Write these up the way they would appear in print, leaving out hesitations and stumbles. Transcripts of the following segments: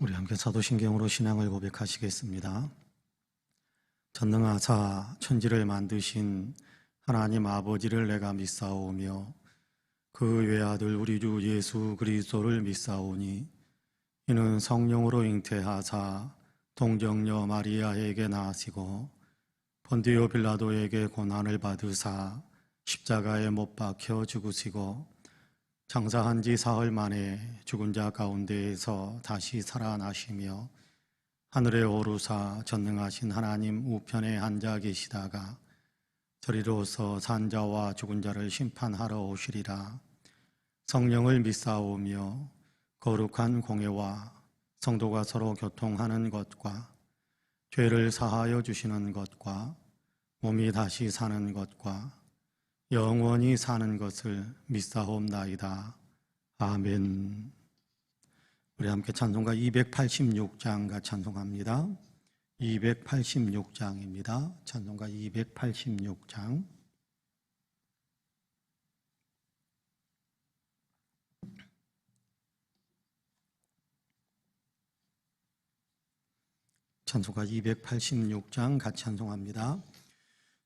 우리 함께 사도신경으로 신앙을 고백하시겠습니다. 전능하사 천지를 만드신 하나님 아버지를 내가 믿사오며 그 외아들 우리 주 예수 그리스도를 믿사오니 이는 성령으로 잉태하사 동정녀 마리아에게 나시고 본디오 빌라도에게 고난을 받으사 십자가에 못 박혀 죽으시고 장사한 지 사흘 만에 죽은 자 가운데에서 다시 살아나시며 하늘에 오르사 전능하신 하나님 우편에 앉아 계시다가 저리로서 산 자와 죽은 자를 심판하러 오시리라. 성령을 믿사오며 거룩한 공회와 성도가 서로 교통하는 것과 죄를 사하여 주시는 것과 몸이 다시 사는 것과 영원히 사는 것을 믿사옵나이다. 아멘. 우리 함께 찬송가 286장과 찬송합니다. 286장입니다. 찬송가 286장. 찬송가 286장 같이 찬송합니다.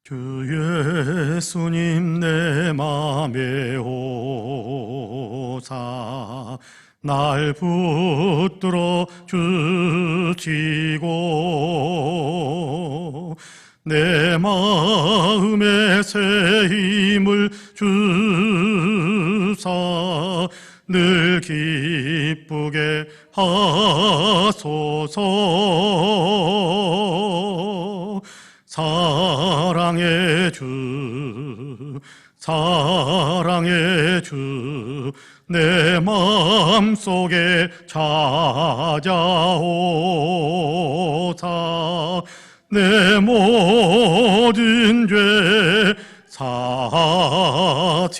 주 예수님 내 맘에 오사 날 붙들어 주시고 내 마음에 새 힘을 주사 늘 기쁘게 하소서. 사랑의 주, 사랑의 주, 내 마음속에 찾아오사 내 모든 죄 사하시고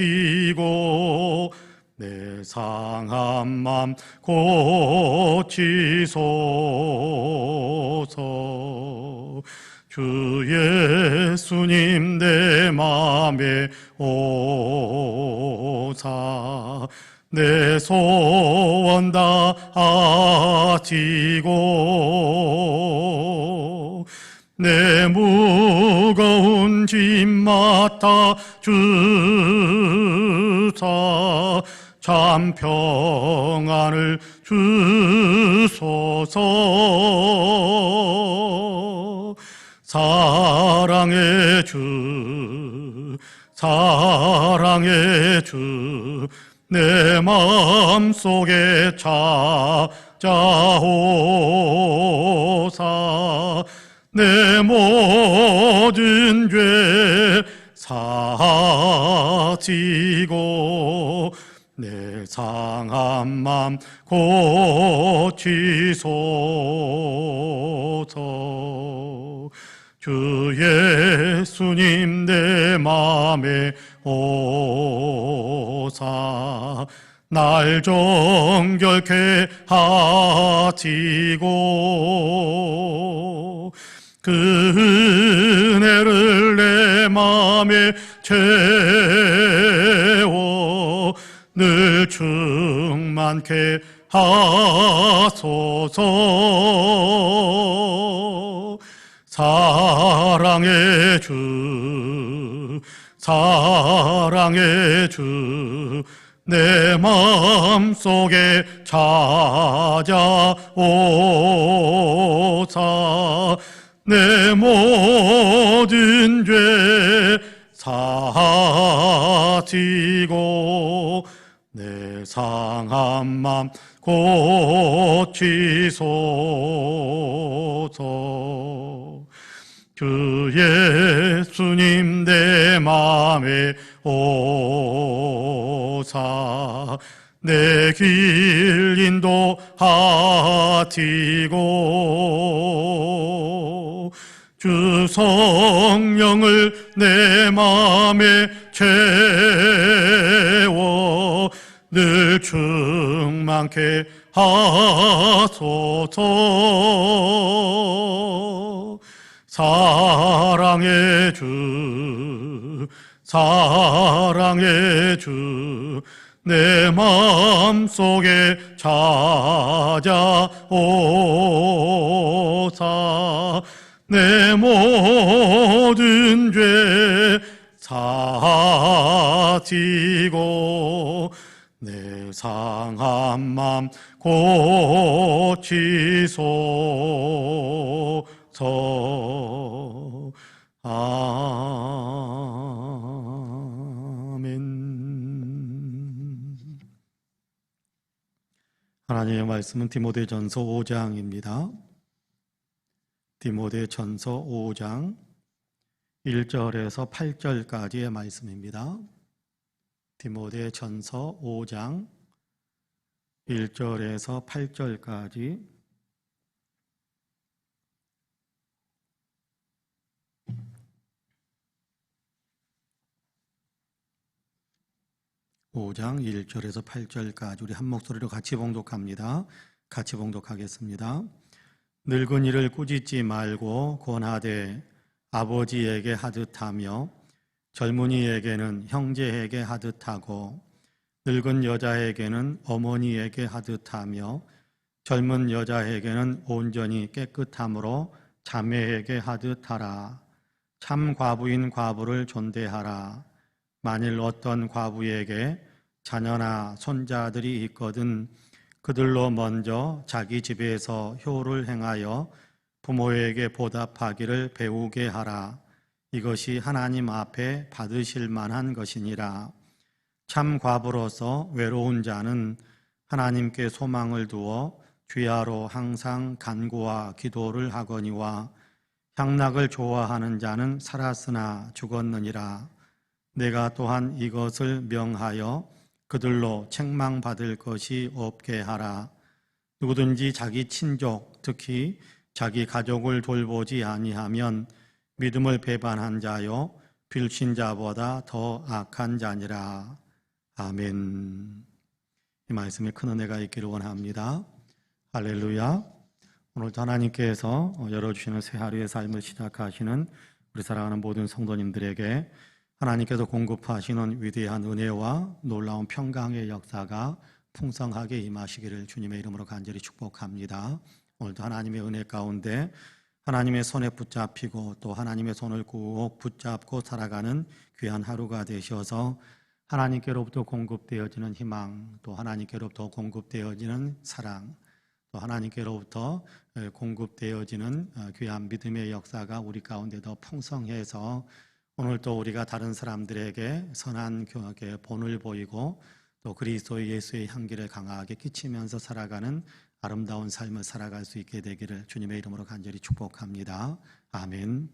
내 상한 맘 고치소서. 주 예수님 내 맘에 오사 내 소원 다 아시고 내 무거운 짐 맡아 주사 참 평안을 주소서. 사랑의 주, 사랑의 주, 내 마음속에 찾아오사 내 모든 죄 사하시고 내 상한 맘 고치소서. 주 예수님 내 맘에 오사 날 정결케 하시고 그 은혜를 내 맘에 채워 늘 충만케 하소서. 사랑의 주, 사랑의 주, 내 마음속에 찾아오사 내 모든 죄 사하시고 내 상한 맘 고치소서. 주 예수님 내 맘에 오사 내 길 인도하시고 주 성령을 내 맘에 채워 늘 충만케 하소서. 사랑의 주, 사랑의 주, 내 마음속에 찾아오사 내 모든 죄 사하시고 내 상한 맘 고치소서. 아멘. 하나님의 말씀은 디모데전서 5장입니다. 디모데전서 5장 1절에서 8절까지의 말씀입니다. 디모데전서 5장 1절에서 8절까지 (5장) 1절에서 8절까지 우리 한 목소리로 같이 봉독합니다. 같이 봉독하겠습니다. 늙은이를 꾸짖지 말고 권하되 아버지에게 하듯하며 젊은이에게는 형제에게 하듯하고 늙은 여자에게는 어머니에게 하듯하며 젊은 여자에게는 온전히 깨끗함으로 자매에게 하듯하라. 참 과부인 과부를 존대하라. 만일 어떤 과부에게 자녀나 손자들이 있거든 그들로 먼저 자기 집에서 효를 행하여 부모에게 보답하기를 배우게 하라. 이것이 하나님 앞에 받으실 만한 것이니라. 참 과부로서 외로운 자는 하나님께 소망을 두어 주야로 항상 간구와 기도를 하거니와 향락을 좋아하는 자는 살았으나 죽었느니라. 내가 또한 이것을 명하여 그들로 책망받을 것이 없게 하라. 누구든지 자기 친족, 특히 자기 가족을 돌보지 아니하면 믿음을 배반한 자요 불신자보다 더 악한 자니라. 아멘. 이 말씀에 큰 은혜가 있기를 원합니다. 할렐루야. 오늘도 하나님께서 열어주시는 새 하루의 삶을 시작하시는 우리 사랑하는 모든 성도님들에게 하나님께서 공급하시는 위대한 은혜와 놀라운 평강의 역사가 풍성하게 임하시기를 주님의 이름으로 간절히 축복합니다. 오늘도 하나님의 은혜 가운데 하나님의 손에 붙잡히고 또 하나님의 손을 꼭 붙잡고 살아가는 귀한 하루가 되셔서 하나님께로부터 공급되어지는 희망, 또 하나님께로부터 공급되어지는 사랑, 또 하나님께로부터 공급되어지는 귀한 믿음의 역사가 우리 가운데 더 풍성해서 오늘 또 우리가 다른 사람들에게 선한 본을 보이고 또 그리스도 예수의 향기를 강하게 끼치면서 살아가는 아름다운 삶을 살아갈 수 있게 되기를 주님의 이름으로 간절히 축복합니다. 아멘.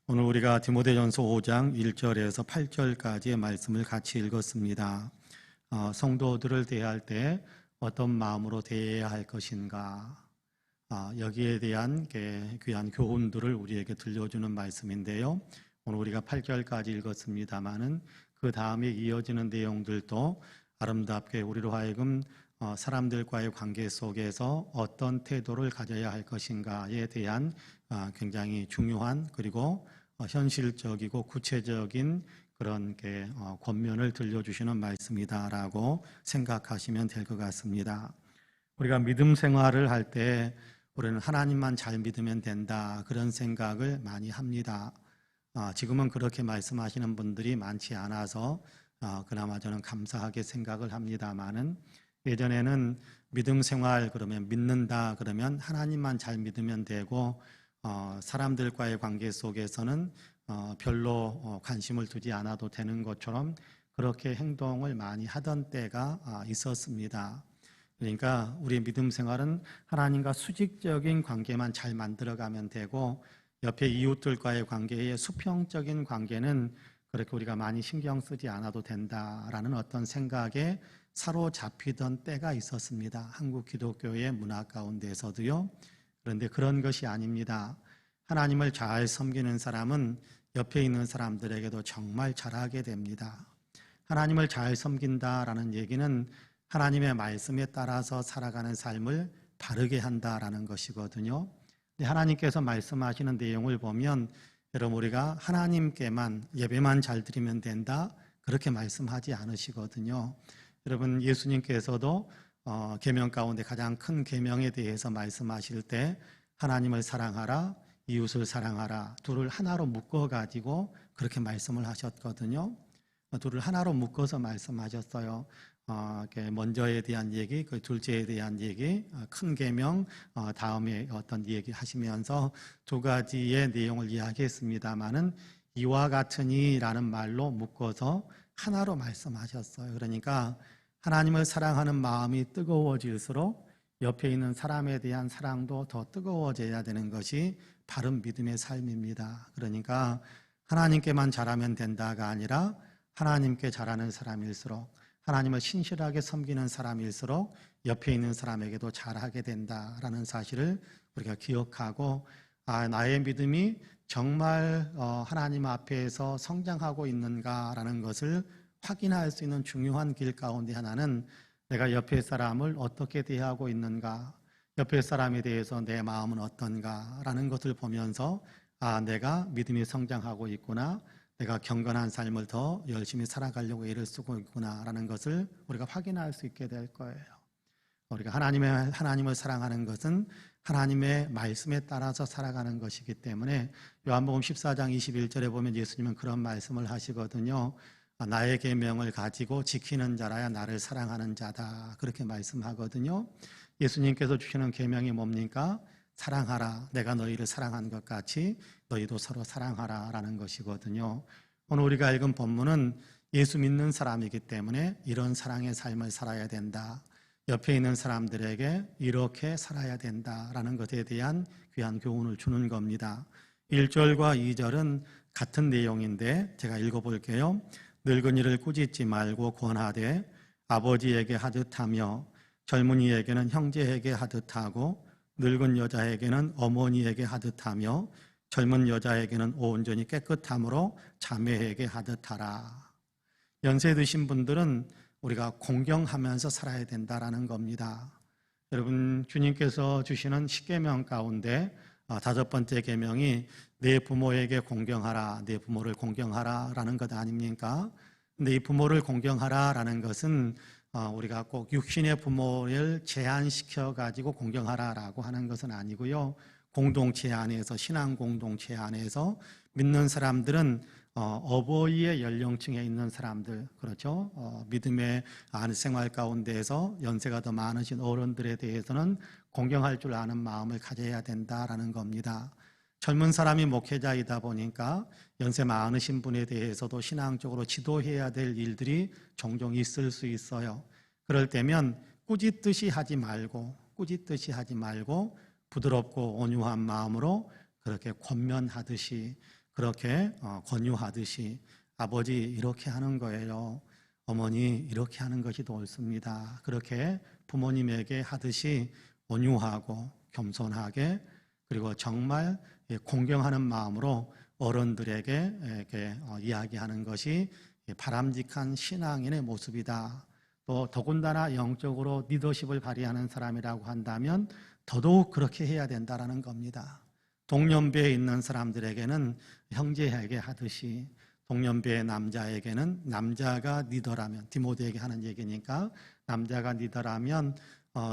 오늘 우리가 디모데전서 5장 1절에서 8절까지의 말씀을 같이 읽었습니다. 성도들을 대할 때 어떤 마음으로 대해야 할 것인가, 여기에 대한 귀한 교훈들을 우리에게 들려주는 말씀인데요. 오늘 우리가 8절까지 읽었습니다마는 그 다음에 이어지는 내용들도 아름답게 우리로 하여금 사람들과의 관계 속에서 어떤 태도를 가져야 할 것인가에 대한 굉장히 중요한 그리고 현실적이고 구체적인 그런 권면을 들려주시는 말씀이다라고 생각하시면 될 것 같습니다. 우리가 믿음 생활을 할 때 우리는 하나님만 잘 믿으면 된다 그런 생각을 많이 합니다. 지금은 그렇게 말씀하시는 분들이 많지 않아서 그나마 저는 감사하게 생각을 합니다마는 예전에는 믿음 생활 그러면 믿는다 그러면 하나님만 잘 믿으면 되고 사람들과의 관계 속에서는 별로 관심을 두지 않아도 되는 것처럼 그렇게 행동을 많이 하던 때가 있었습니다. 그러니까 우리의 믿음 생활은 하나님과 수직적인 관계만 잘 만들어가면 되고 옆에 이웃들과의 관계의 수평적인 관계는 그렇게 우리가 많이 신경 쓰지 않아도 된다라는 어떤 생각에 사로잡히던 때가 있었습니다. 한국 기독교의 문화 가운데서도요. 그런데 그런 것이 아닙니다. 하나님을 잘 섬기는 사람은 옆에 있는 사람들에게도 정말 잘하게 됩니다. 하나님을 잘 섬긴다라는 얘기는 하나님의 말씀에 따라서 살아가는 삶을 바르게 한다라는 것이거든요. 하나님께서 말씀하시는 내용을 보면 여러분 우리가 하나님께만 예배만 잘 드리면 된다 그렇게 말씀하지 않으시거든요. 여러분, 예수님께서도 계명 가운데 가장 큰 계명에 대해서 말씀하실 때 하나님을 사랑하라, 이웃을 사랑하라, 둘을 하나로 묶어가지고 그렇게 말씀을 하셨거든요. 둘을 하나로 묶어서 말씀하셨어요. 먼저에 대한 얘기, 그 둘째에 대한 얘기, 큰 계명, 다음에 어떤 얘기 하시면서 두 가지의 내용을 이야기했습니다마는 이와 같으니라는 말로 묶어서 하나로 말씀하셨어요. 그러니까 하나님을 사랑하는 마음이 뜨거워질수록 옆에 있는 사람에 대한 사랑도 더 뜨거워져야 되는 것이 바른 믿음의 삶입니다. 그러니까 하나님께만 잘하면 된다가 아니라 하나님께 잘하는 사람일수록, 하나님을 신실하게 섬기는 사람일수록 옆에 있는 사람에게도 잘하게 된다라는 사실을 우리가 기억하고, 나의 믿음이 정말 하나님 앞에서 성장하고 있는가라는 것을 확인할 수 있는 중요한 길 가운데 하나는 내가 옆에 사람을 어떻게 대하고 있는가, 옆에 사람에 대해서 내 마음은 어떤가라는 것을 보면서 내가 믿음이 성장하고 있구나, 내가 경건한 삶을 더 열심히 살아가려고 애를 쓰고 있구나라는 것을 우리가 확인할 수 있게 될 거예요. 우리가 하나님을 사랑하는 것은 하나님의 말씀에 따라서 살아가는 것이기 때문에 요한복음 14장 21절에 보면 예수님은 그런 말씀을 하시거든요. 나의 계명을 가지고 지키는 자라야 나를 사랑하는 자다, 그렇게 말씀하거든요. 예수님께서 주시는 계명이 뭡니까? 사랑하라, 내가 너희를 사랑한 것 같이 너희도 서로 사랑하라 라는 것이거든요. 오늘 우리가 읽은 본문은 예수 믿는 사람이기 때문에 이런 사랑의 삶을 살아야 된다, 옆에 있는 사람들에게 이렇게 살아야 된다라는 것에 대한 귀한 교훈을 주는 겁니다. 1절과 2절은 같은 내용인데 제가 읽어볼게요. 늙은이를 꾸짖지 말고 권하되 아버지에게 하듯하며 젊은이에게는 형제에게 하듯하고 늙은 여자에게는 어머니에게 하듯하며 젊은 여자에게는 온전히 깨끗함으로 자매에게 하듯하라. 연세 드신 분들은 우리가 공경하면서 살아야 된다라는 겁니다. 여러분, 주님께서 주시는 10계명 가운데 5번째 계명이 내 부모에게 공경하라, 내 부모를 공경하라 라는 것 아닙니까? 근데 이 부모를 공경하라 라는 것은 우리가 꼭 육신의 부모를 제한시켜 가지고 공경하라 라고 하는 것은 아니고요. 공동체 안에서, 신앙 공동체 안에서 믿는 사람들은 어버이의 연령층에 있는 사람들, 그렇죠? 믿음의 생활 가운데에서 연세가 더 많으신 어른들에 대해서는 공경할 줄 아는 마음을 가져야 된다라는 겁니다. 젊은 사람이 목회자이다 보니까 연세 많으신 분에 대해서도 신앙적으로 지도해야 될 일들이 종종 있을 수 있어요. 그럴 때면 꾸짖듯이 하지 말고 부드럽고 온유한 마음으로 그렇게 권면하듯이, 그렇게 권유하듯이, 아버지 이렇게 하는 거예요, 어머니 이렇게 하는 것이 더 옳습니다, 그렇게 부모님에게 하듯이 온유하고 겸손하게, 그리고 정말 공경하는 마음으로 어른들에게 이렇게 이야기하는 것이 바람직한 신앙인의 모습이다. 또 더군다나 영적으로 리더십을 발휘하는 사람이라고 한다면 더더욱 그렇게 해야 된다라는 겁니다. 동년배에 있는 사람들에게는 형제에게 하듯이, 동년배의 남자에게는 남자가 리더라면, 디모데에게 하는 얘기니까 남자가 리더라면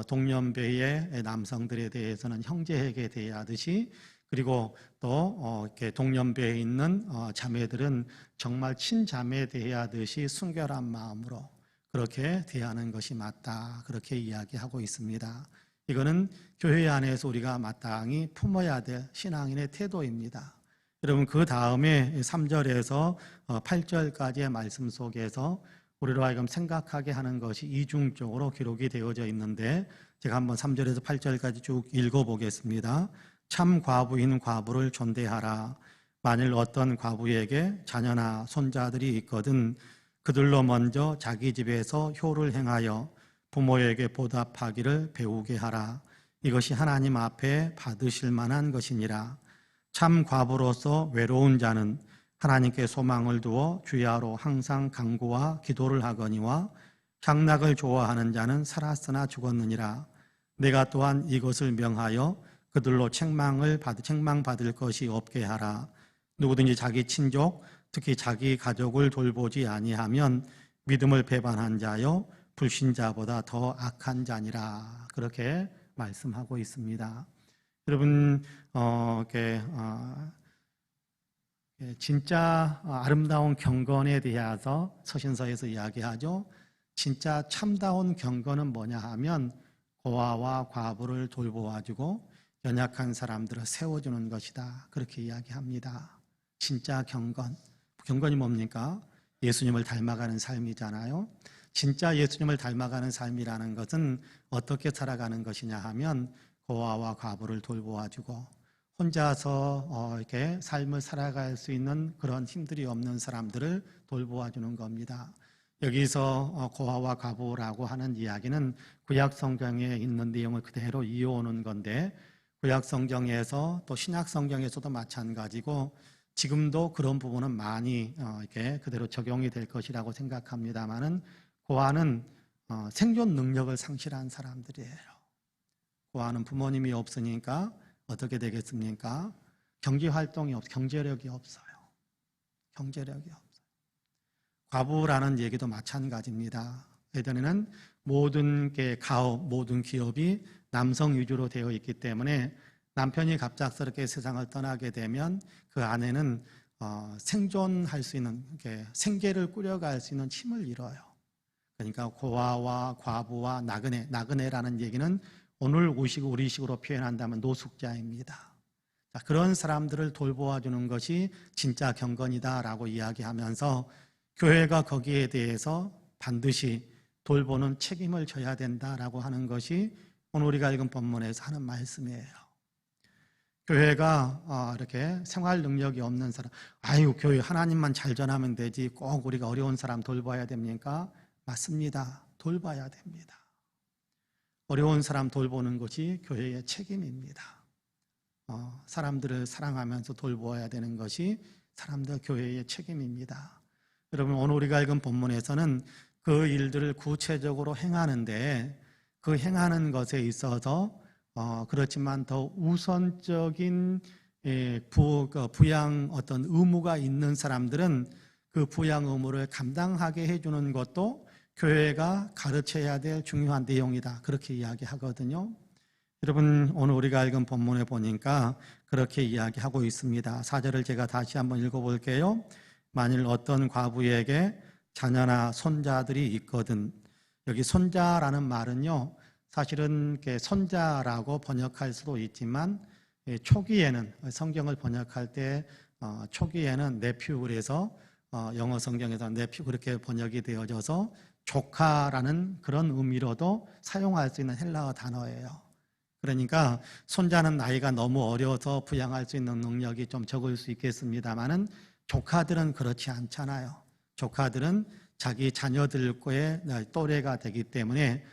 동년배의 남성들에 대해서는 형제에게 대하듯이, 그리고 또 이렇게 동년배에 있는 자매들은 정말 친자매에 대하듯이 순결한 마음으로 그렇게 대하는 것이 맞다, 그렇게 이야기하고 있습니다. 이거는 교회 안에서 우리가 마땅히 품어야 될 신앙인의 태도입니다. 여러분, 그 다음에 3절에서 8절까지의 말씀 속에서 우리로 하여금 생각하게 하는 것이 이중적으로 기록이 되어져 있는데, 제가 한번 3절에서 8절까지 쭉 읽어보겠습니다. 참 과부인 과부를 존대하라. 만일 어떤 과부에게 자녀나 손자들이 있거든 그들로 먼저 자기 집에서 효를 행하여 부모에게 보답하기를 배우게 하라. 이것이 하나님 앞에 받으실 만한 것이니라. 참 과부로서 외로운 자는 하나님께 소망을 두어 주야로 항상 간구와 기도를 하거니와 향락을 좋아하는 자는 살았으나 죽었느니라. 내가 또한 이것을 명하여 그들로 책망받을 것이 없게 하라. 누구든지 자기 친족, 특히 자기 가족을 돌보지 아니하면 믿음을 배반한 자요 불신자보다 더 악한 자니라 그렇게 말씀하고 있습니다. 여러분 진짜 아름다운 경건에 대해서 서신서에서 이야기하죠. 진짜 참다운 경건은 뭐냐 하면 고아와 과부를 돌보아주고 연약한 사람들을 세워주는 것이다 그렇게 이야기합니다. 진짜 경건이 뭡니까? 예수님을 닮아가는 삶이잖아요. 진짜 예수님을 닮아가는 삶이라는 것은 어떻게 살아가는 것이냐 하면 고아와 과부를 돌보아주고 혼자서 이렇게 삶을 살아갈 수 있는 그런 힘들이 없는 사람들을 돌보아주는 겁니다. 여기서 고아와 과부라고 하는 이야기는 구약 성경에 있는 내용을 그대로 이어오는 건데 구약 성경에서 또 신약 성경에서도 마찬가지고 지금도 그런 부분은 많이 이렇게 그대로 적용이 될 것이라고 생각합니다만은 고아는 생존 능력을 상실한 사람들이에요. 고아는 부모님이 없으니까 어떻게 되겠습니까? 경제력이 없어요. 과부라는 얘기도 마찬가지입니다. 예전에는 모든 가업, 모든 기업이 남성 위주로 되어 있기 때문에 남편이 갑작스럽게 세상을 떠나게 되면 그 아내는 생존할 수 있는 생계를 꾸려갈 수 있는 힘을 잃어요. 그러니까 고아와 과부와 나그네라는 얘기는 오늘 우리식으로 표현한다면 노숙자입니다. 그런 사람들을 돌보아주는 것이 진짜 경건이다라고 이야기하면서 교회가 거기에 대해서 반드시 돌보는 책임을 져야 된다라고 하는 것이 오늘 우리가 읽은 본문에서 하는 말씀이에요. 교회가 이렇게 생활 능력이 없는 사람, 교회 하나님만 잘 전하면 되지 꼭 우리가 어려운 사람 돌봐야 됩니까? 맞습니다. 돌봐야 됩니다. 어려운 사람 돌보는 것이 교회의 책임입니다. 사람들을 사랑하면서 돌보아야 되는 것이 교회의 책임입니다. 여러분 오늘 우리가 읽은 본문에서는 그 일들을 구체적으로 행하는데 그 행하는 것에 있어서 그렇지만 더 우선적인 부양 어떤 의무가 있는 사람들은 그 부양 의무를 감당하게 해주는 것도 교회가 가르쳐야 될 중요한 내용이다 그렇게 이야기하거든요. 여러분 오늘 우리가 읽은 본문에 보니까 그렇게 이야기하고 있습니다. 4절을 제가 다시 한번 읽어볼게요. 만일 어떤 과부에게 자녀나 손자들이 있거든. 여기 손자라는 말은요 사실은 손자라고 번역할 수도 있지만 초기에는 성경을 번역할 때 초기에는 네퓨 그래서 영어 성경에서 네퓨 그렇게 번역이 되어져서 조카라는 그런 의미로도 사용할 수 있는 헬라어 단어예요. 그러니까 손자는 나이가 너무 어려서 부양할 수 있는 능력이 좀 적을 수 있겠습니다만은 조카들은 그렇지 않잖아요. 조카들은 자기 자녀들과의 또래가 되기 때문에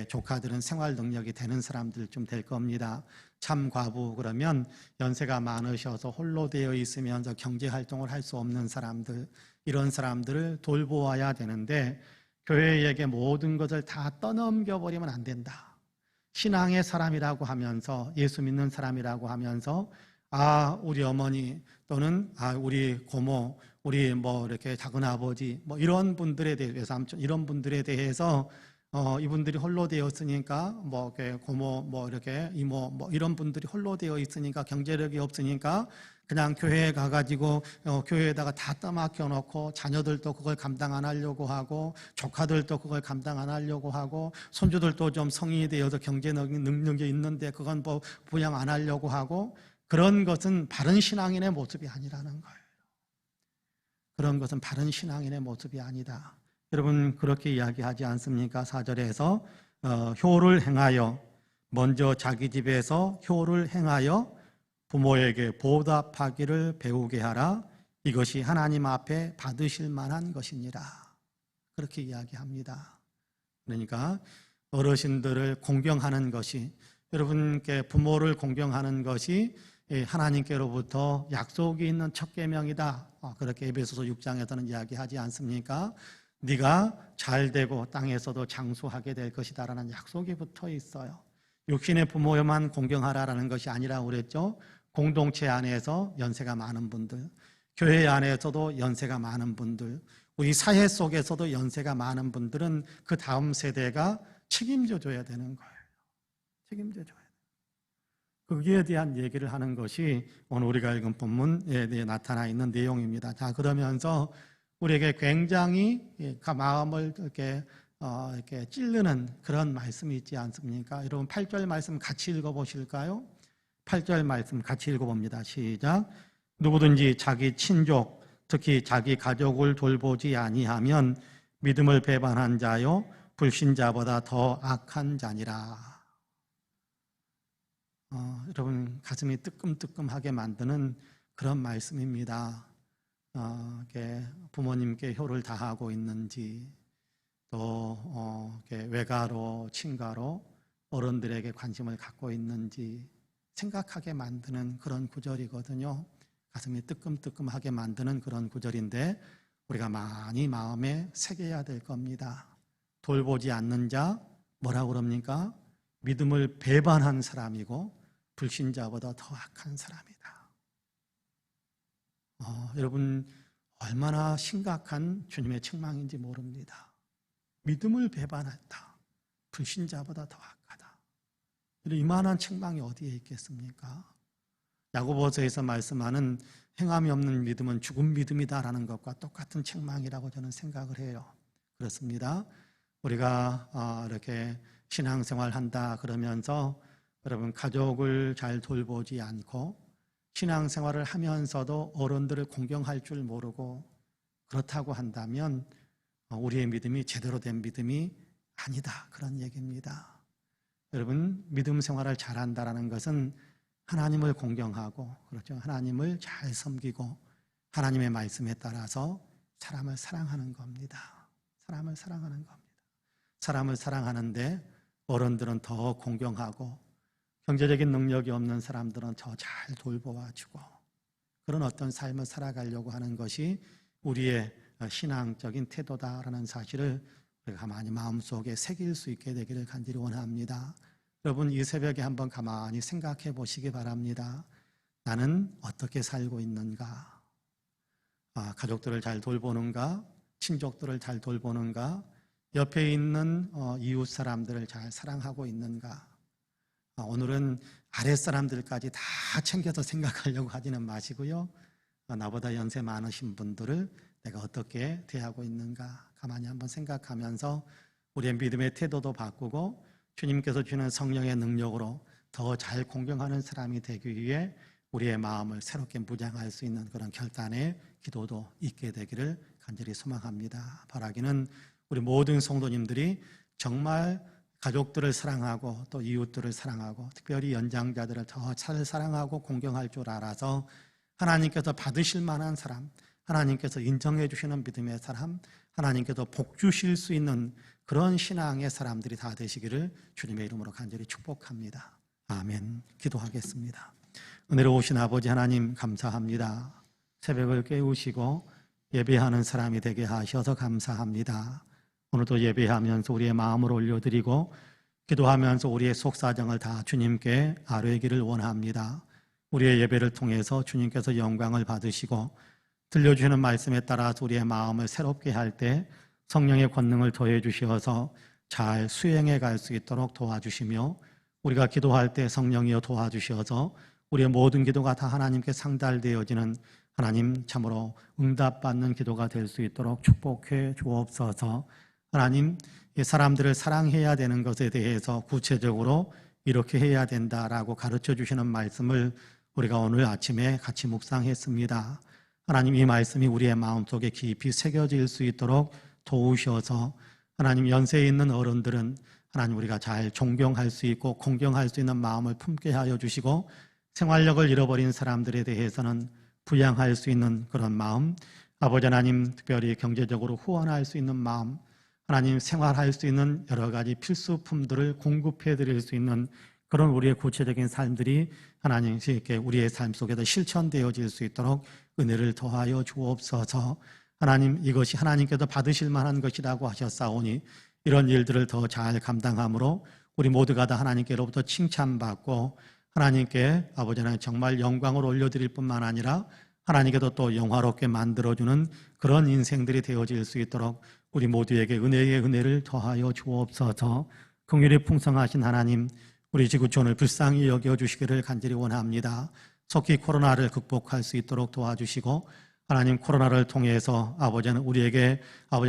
조카들은 생활 능력이 되는 사람들 좀 될 겁니다. 참 과부 그러면 연세가 많으셔서 홀로 되어 있으면서 경제 활동을 할 수 없는 사람들, 이런 사람들을 돌보아야 되는데 교회에게 모든 것을 다 떠넘겨 버리면 안 된다. 신앙의 사람이라고 하면서 예수 믿는 사람이라고 하면서 우리 어머니 또는 우리 고모, 우리 이렇게 작은 아버지 이런 분들에 대해 외삼촌 이런 분들에 대해서 이분들이 홀로 되어 있으니까 고모 이렇게 이모 이런 분들이 홀로 되어 있으니까 경제력이 없으니까 그냥 교회에 가가지고 교회에다가 다 떠맡겨 놓고 자녀들도 그걸 감당 안 하려고 하고 조카들도 그걸 감당 안 하려고 하고 손주들도 좀 성인이 되어서 경제 능력이 있는데 그건 부양 안 하려고 하고 그런 것은 바른 신앙인의 모습이 아니라는 거예요. 그런 것은 바른 신앙인의 모습이 아니다. 여러분 그렇게 이야기하지 않습니까? 4절에서 효를 행하여 먼저 자기 집에서 효를 행하여 부모에게 보답하기를 배우게 하라. 이것이 하나님 앞에 받으실 만한 것이니라. 그렇게 이야기합니다. 그러니까 어르신들을 공경하는 것이 여러분께 부모를 공경하는 것이 하나님께로부터 약속이 있는 첫 계명이다. 그렇게 에베소서 6장에서는 이야기하지 않습니까? 네가 잘되고 땅에서도 장수하게 될 것이다라는 약속이 붙어 있어요. 육신의 부모만 공경하라라는 것이 아니라고 그랬죠. 공동체 안에서 연세가 많은 분들, 교회 안에서도 연세가 많은 분들, 우리 사회 속에서도 연세가 많은 분들은 그 다음 세대가 책임져 줘야 되는 거예요. 책임져 줘야 돼요. 거기에 대한 얘기를 하는 것이 오늘 우리가 읽은 본문에 나타나 있는 내용입니다. 자, 그러면서 우리에게 굉장히 마음을 이렇게 찌르는 그런 말씀이 있지 않습니까? 여러분 8절 말씀 같이 읽어보실까요? 8절 말씀 같이 읽어봅니다. 시작. 누구든지 자기 친족, 특히 자기 가족을 돌보지 아니하면 믿음을 배반한 자요 불신자보다 더 악한 자니라. 여러분 가슴이 뜨끔뜨끔하게 만드는 그런 말씀입니다. 부모님께 효를 다하고 있는지 또 외가로 친가로 어른들에게 관심을 갖고 있는지 생각하게 만드는 그런 구절이거든요. 가슴이 뜨끔뜨끔하게 만드는 그런 구절인데 우리가 많이 마음에 새겨야 될 겁니다. 돌보지 않는 자 뭐라고 그럽니까? 믿음을 배반한 사람이고 불신자보다 더 악한 사람이다. 여러분 얼마나 심각한 주님의 책망인지 모릅니다. 믿음을 배반했다. 불신자보다 더 악하다. 이만한 책망이 어디에 있겠습니까? 야고보서에서 말씀하는 행함이 없는 믿음은 죽은 믿음이다라는 것과 똑같은 책망이라고 저는 생각을 해요. 그렇습니다. 우리가 이렇게 신앙생활 한다 그러면서 여러분 가족을 잘 돌보지 않고 신앙생활을 하면서도 어른들을 공경할 줄 모르고 그렇다고 한다면 우리의 믿음이 제대로 된 믿음이 아니다 그런 얘기입니다. 여러분 믿음 생활을 잘한다는 것은 하나님을 공경하고 그렇죠. 하나님을 잘 섬기고 하나님의 말씀에 따라서 사람을 사랑하는 겁니다. 사람을 사랑하는 겁니다. 사람을 사랑하는데 어른들은 더 공경하고 경제적인 능력이 없는 사람들은 더 잘 돌보아주고 그런 어떤 삶을 살아가려고 하는 것이 우리의 신앙적인 태도다라는 사실을 우리가 가만히 마음속에 새길 수 있게 되기를 간절히 원합니다. 여러분 이 새벽에 한번 가만히 생각해 보시기 바랍니다. 나는 어떻게 살고 있는가? 가족들을 잘 돌보는가? 친족들을 잘 돌보는가? 옆에 있는 이웃 사람들을 잘 사랑하고 있는가? 오늘은 아랫사람들까지 다 챙겨서 생각하려고 하지는 마시고요. 나보다 연세 많으신 분들을 내가 어떻게 대하고 있는가 가만히 한번 생각하면서 우리의 믿음의 태도도 바꾸고 주님께서 주는 성령의 능력으로 더 잘 공경하는 사람이 되기 위해 우리의 마음을 새롭게 무장할 수 있는 그런 결단의 기도도 있게 되기를 간절히 소망합니다. 바라기는 우리 모든 성도님들이 정말 가족들을 사랑하고 또 이웃들을 사랑하고 특별히 연장자들을 더 잘 사랑하고 공경할 줄 알아서 하나님께서 받으실 만한 사람, 하나님께서 인정해 주시는 믿음의 사람, 하나님께서 복 주실 수 있는 그런 신앙의 사람들이 다 되시기를 주님의 이름으로 간절히 축복합니다. 아멘. 기도하겠습니다. 은혜로우신 아버지 하나님 감사합니다. 새벽을 깨우시고 예배하는 사람이 되게 하셔서 감사합니다. 오늘도 예배하면서 우리의 마음을 올려드리고 기도하면서 우리의 속사정을 다 주님께 아뢰기를 원합니다. 우리의 예배를 통해서 주님께서 영광을 받으시고 들려주시는 말씀에 따라서 우리의 마음을 새롭게 할 때 성령의 권능을 더해 주셔서 잘 수행해 갈 수 있도록 도와주시며 우리가 기도할 때 성령이여 도와주셔서 우리의 모든 기도가 다 하나님께 상달되어지는 하나님 참으로 응답받는 기도가 될 수 있도록 축복해 주옵소서. 하나님, 이 사람들을 사랑해야 되는 것에 대해서 구체적으로 이렇게 해야 된다라고 가르쳐 주시는 말씀을 우리가 오늘 아침에 같이 묵상했습니다. 하나님 이 말씀이 우리의 마음속에 깊이 새겨질 수 있도록 도우셔서 하나님 연세에 있는 어른들은 하나님 우리가 잘 존경할 수 있고 공경할 수 있는 마음을 품게 하여 주시고 생활력을 잃어버린 사람들에 대해서는 부양할 수 있는 그런 마음, 아버지 하나님 특별히 경제적으로 후원할 수 있는 마음, 하나님 생활할 수 있는 여러 가지 필수품들을 공급해 드릴 수 있는 그런 우리의 구체적인 삶들이 하나님께 우리의 삶 속에서 실천되어질 수 있도록 은혜를 더하여 주옵소서. 하나님 이것이 하나님께서 받으실 만한 것이라고 하셨사오니 이런 일들을 더 잘 감당함으로 우리 모두가 다 하나님께로부터 칭찬받고 하나님께 아버지 하나님 정말 영광을 올려드릴 뿐만 아니라 하나님께도 또 영화롭게 만들어주는 그런 인생들이 되어질 수 있도록 우리 모두에게 은혜의 은혜를 더하여 주옵소서. 긍휼이 풍성하신 하나님, 우리 지구촌을 불쌍히 여겨주시기를 간절히 원합니다. 속히 코로나를 극복할 수 있도록 도와주시고, 하나님 코로나를 통해서 아버지는 우리에게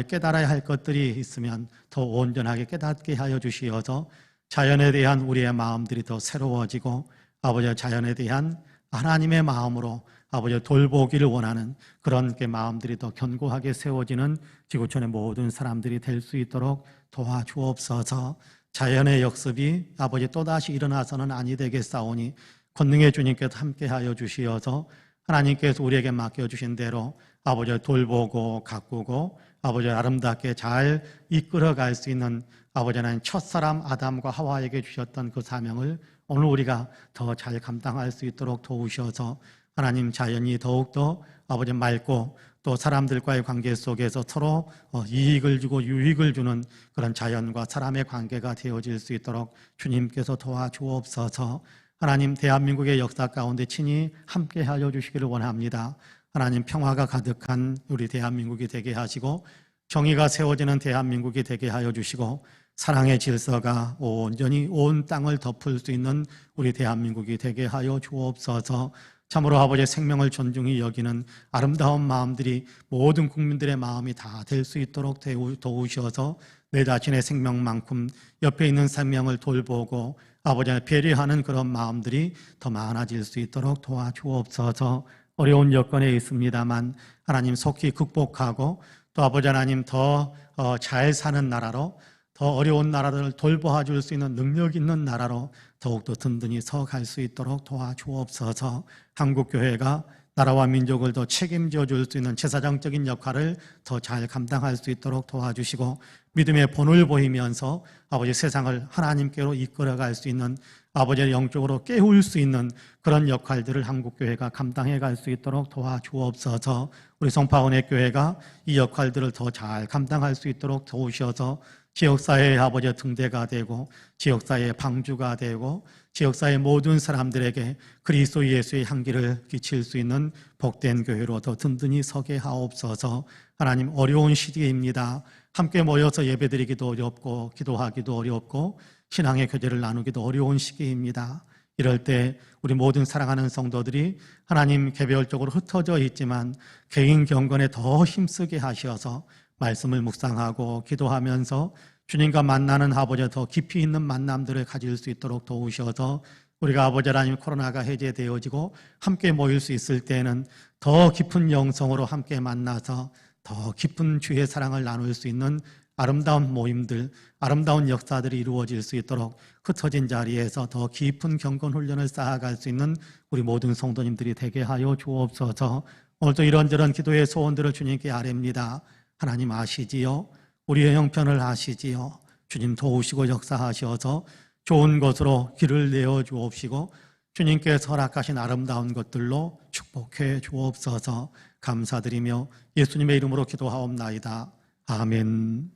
깨달아야 할 것들이 있으면 더 온전하게 깨닫게 하여 주시어서 자연에 대한 우리의 마음들이 더 새로워지고, 아버지 자연에 대한 하나님의 마음으로 아버지 돌보기를 원하는 그런 마음들이 더 견고하게 세워지는 지구촌의 모든 사람들이 될 수 있도록 도와주옵소서. 자연의 역습이 아버지 또다시 일어나서는 아니 되겠사오니 권능의 주님께서 함께하여 주시어서 하나님께서 우리에게 맡겨주신 대로 아버지 돌보고 가꾸고 아버지 아름답게 잘 이끌어갈 수 있는 아버지 하나님 첫사람 아담과 하와에게 주셨던 그 사명을 오늘 우리가 더 잘 감당할 수 있도록 도우셔서 하나님 자연이 더욱더 아버지 맑고 또 사람들과의 관계 속에서 서로 이익을 주고 유익을 주는 그런 자연과 사람의 관계가 되어질 수 있도록 주님께서 도와주옵소서. 하나님 대한민국의 역사 가운데 친히 함께하여 주시기를 원합니다. 하나님 평화가 가득한 우리 대한민국이 되게 하시고 정의가 세워지는 대한민국이 되게 하여 주시고 사랑의 질서가 온전히 온 땅을 덮을 수 있는 우리 대한민국이 되게 하여 주옵소서. 참으로 아버지의 생명을 존중히 여기는 아름다운 마음들이 모든 국민들의 마음이 다 될 수 있도록 도우셔서 내 자신의 생명만큼 옆에 있는 생명을 돌보고 아버지를 배려하는 그런 마음들이 더 많아질 수 있도록 도와주옵소서. 어려운 여건에 있습니다만 하나님 속히 극복하고 또 아버지 하나님 더 잘 사는 나라로 더 어려운 나라들을 돌보아 줄 수 있는 능력 있는 나라로 더욱더 든든히 서갈 수 있도록 도와주옵소서. 한국교회가 나라와 민족을 더 책임져 줄 수 있는 제사장적인 역할을 더 잘 감당할 수 있도록 도와주시고 믿음의 본을 보이면서 아버지 세상을 하나님께로 이끌어갈 수 있는 아버지의 영적으로 깨울 수 있는 그런 역할들을 한국교회가 감당해 갈 수 있도록 도와주옵소서. 우리 성파원의 교회가 이 역할들을 더 잘 감당할 수 있도록 도우셔서 지역사회의 아버지의 등대가 되고 지역사회의 방주가 되고 지역사회 모든 사람들에게 그리스도 예수의 향기를 끼칠 수 있는 복된 교회로 더 든든히 서게 하옵소서. 하나님 어려운 시기입니다. 함께 모여서 예배드리기도 어렵고 기도하기도 어렵고 신앙의 교제를 나누기도 어려운 시기입니다. 이럴 때 우리 모든 사랑하는 성도들이 하나님 개별적으로 흩어져 있지만 개인 경건에 더 힘쓰게 하셔서 말씀을 묵상하고 기도하면서 주님과 만나는 아버지 더 깊이 있는 만남들을 가질 수 있도록 도우셔서 우리가 아버지 하나님 코로나가 해제되어지고 함께 모일 수 있을 때는 더 깊은 영성으로 함께 만나서 더 깊은 주의 사랑을 나눌 수 있는 아름다운 모임들, 아름다운 역사들이 이루어질 수 있도록 흩어진 자리에서 더 깊은 경건 훈련을 쌓아갈 수 있는 우리 모든 성도님들이 되게 하여 주옵소서. 오늘도 이런저런 기도의 소원들을 주님께 아뢰입니다. 하나님 아시지요? 우리의 형편을 아시지요? 주님 도우시고 역사하셔서 좋은 것으로 길을 내어 주옵시고 주님께서 허락하신 아름다운 것들로 축복해 주옵소서. 감사드리며 예수님의 이름으로 기도하옵나이다. 아멘.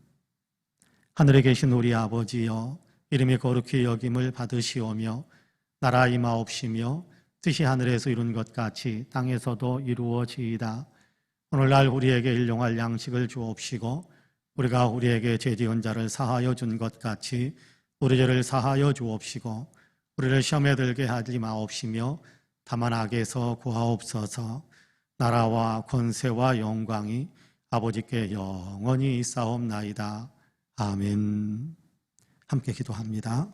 하늘에 계신 우리 아버지여, 이름이 거룩히 여김을 받으시오며 나라 임하옵시며 뜻이 하늘에서 이룬 것 같이 땅에서도 이루어지이다. 오늘날 우리에게 일용할 양식을 주옵시고 우리가 우리에게 죄 지은 자를 사하여 준 것 같이 우리 죄를 사하여 주옵시고 우리를 시험에 들게 하지 마옵시며 다만 악에서 구하옵소서. 나라와 권세와 영광이 아버지께 영원히 있사옵나이다. 아멘. 함께 기도합니다.